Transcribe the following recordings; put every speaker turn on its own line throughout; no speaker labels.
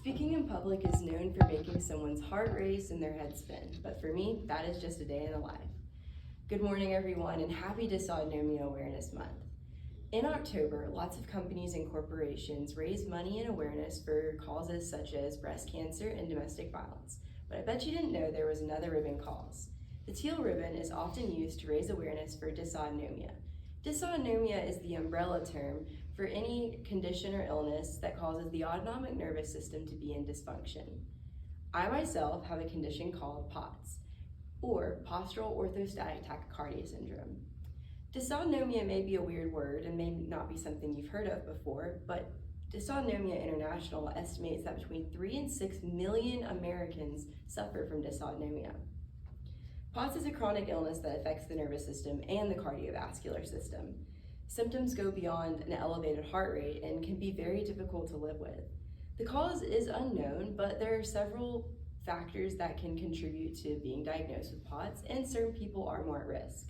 Speaking in public is known for making someone's heart race and their head spin, but for me, that is just a day in the life. Good morning, everyone, and happy Dysautonomia Awareness Month. In October, lots of companies and corporations raise money and awareness for causes such as breast cancer and domestic violence, but I bet you didn't know there was another ribbon cause. The teal ribbon is often used to raise awareness for dysautonomia. Dysautonomia is the umbrella term for any condition or illness that causes the autonomic nervous system to be in dysfunction. I myself have a condition called POTS, or postural orthostatic tachycardia syndrome. Dysautonomia may be a weird word and may not be something you've heard of before, but Dysautonomia International estimates that between 3 and 6 million Americans suffer from dysautonomia. POTS is a chronic illness that affects the nervous system and the cardiovascular system. Symptoms go beyond an elevated heart rate and can be very difficult to live with. The cause is unknown, but there are several factors that can contribute to being diagnosed with POTS, and certain people are more at risk.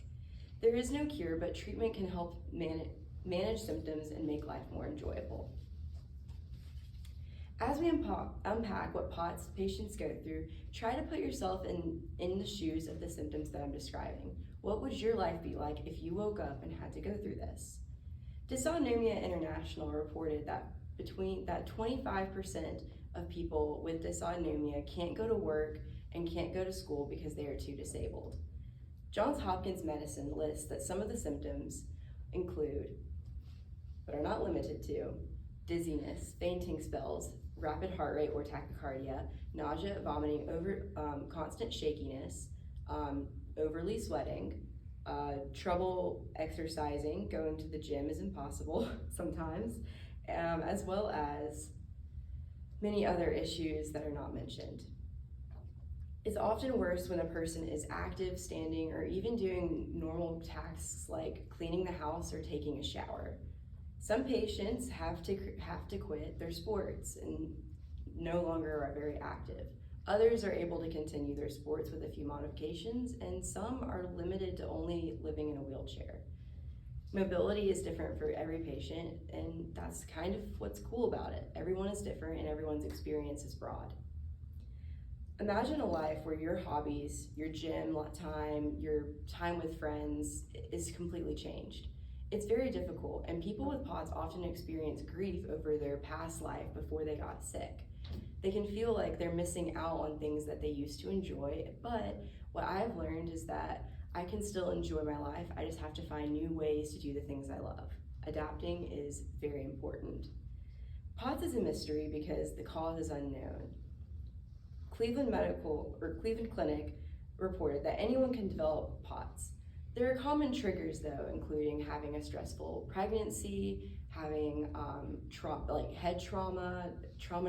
There is no cure, but treatment can help manage symptoms and make life more enjoyable. As we unpack what POTS patients go through, try to put yourself in the shoes of the symptoms that I'm describing. What would your life be like if you woke up and had to go through this? Dysautonomia International reported that 25% of people with dysautonomia can't go to work and can't go to school because they are too disabled. Johns Hopkins Medicine lists that some of the symptoms include, but are not limited to, dizziness, fainting spells, rapid heart rate or tachycardia, nausea, vomiting, constant shakiness, overly sweating, trouble exercising, going to the gym is impossible sometimes, as well as many other issues that are not mentioned. It's often worse when a person is active, standing, or even doing normal tasks like cleaning the house or taking a shower. Some patients have to quit their sports and no longer are very active. Others are able to continue their sports with a few modifications, and some are limited to only living in a wheelchair. Mobility is different for every patient, and that's kind of what's cool about it. Everyone is different and everyone's experience is broad. Imagine a life where your hobbies, your gym time, your time with friends is completely changed. It's very difficult, and people with POTS often experience grief over their past life before they got sick. They can feel like they're missing out on things that they used to enjoy, but what I've learned is that I can still enjoy my life. I just have to find new ways to do the things I love. Adapting is very important. POTS is a mystery because the cause is unknown. Cleveland Clinic reported that anyone can develop POTS. There are common triggers though, including having a stressful pregnancy, having head trauma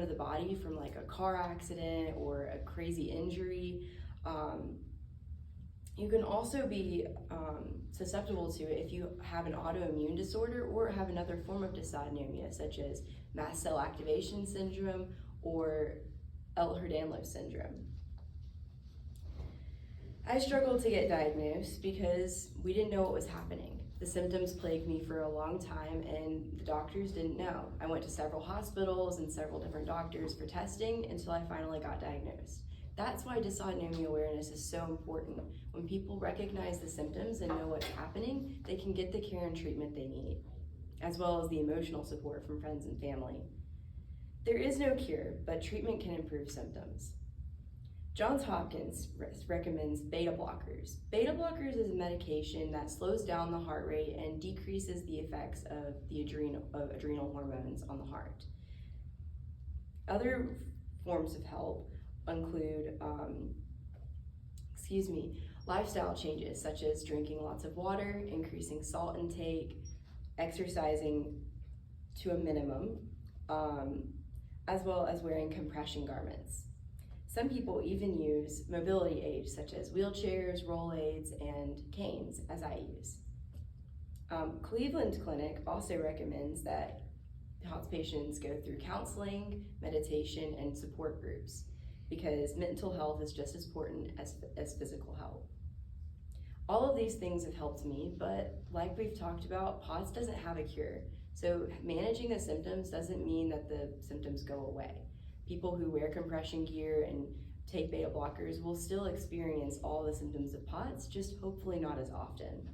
to the body from like a car accident or a crazy injury. You can also be susceptible to it if you have an autoimmune disorder or have another form of dysautonomia, such as mast cell activation syndrome or Ehlers-Danlos syndrome. I struggled to get diagnosed because we didn't know what was happening. The symptoms plagued me for a long time and the doctors didn't know. I went to several hospitals and several different doctors for testing until I finally got diagnosed. That's why dysautonomia awareness is so important. When people recognize the symptoms and know what's happening, they can get the care and treatment they need, as well as the emotional support from friends and family. There is no cure, but treatment can improve symptoms. Johns Hopkins recommends beta blockers. Beta blockers is a medication that slows down the heart rate and decreases the effects of the adrenal hormones on the heart. Other forms of help include lifestyle changes such as drinking lots of water, increasing salt intake, exercising to a minimum, as well as wearing compression garments. Some people even use mobility aids such as wheelchairs, roll aids, and canes, as I use. Cleveland Clinic also recommends that POTS patients go through counseling, meditation, and support groups because mental health is just as important as physical health. All of these things have helped me, but like we've talked about, POTS doesn't have a cure. So managing the symptoms doesn't mean that the symptoms go away. People who wear compression gear and take beta blockers will still experience all the symptoms of POTS, just hopefully not as often.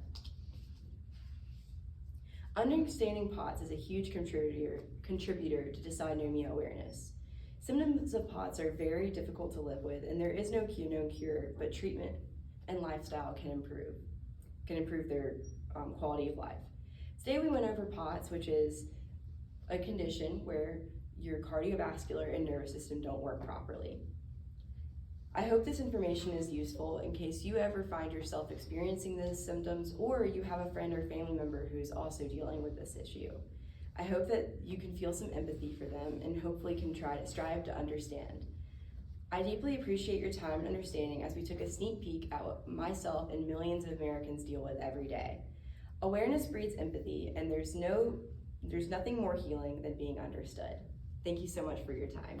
Understanding POTS is a huge contributor to dysautonomia awareness. Symptoms of POTS are very difficult to live with, and there is no known cure, but treatment and lifestyle can improve their quality of life. Today we went over POTS, which is a condition where your cardiovascular and nervous system don't work properly. I hope this information is useful in case you ever find yourself experiencing these symptoms, or you have a friend or family member who is also dealing with this issue. I hope that you can feel some empathy for them and hopefully can strive to understand. I deeply appreciate your time and understanding as we took a sneak peek at what myself and millions of Americans deal with every day. Awareness breeds empathy, and there's nothing more healing than being understood. Thank you so much for your time.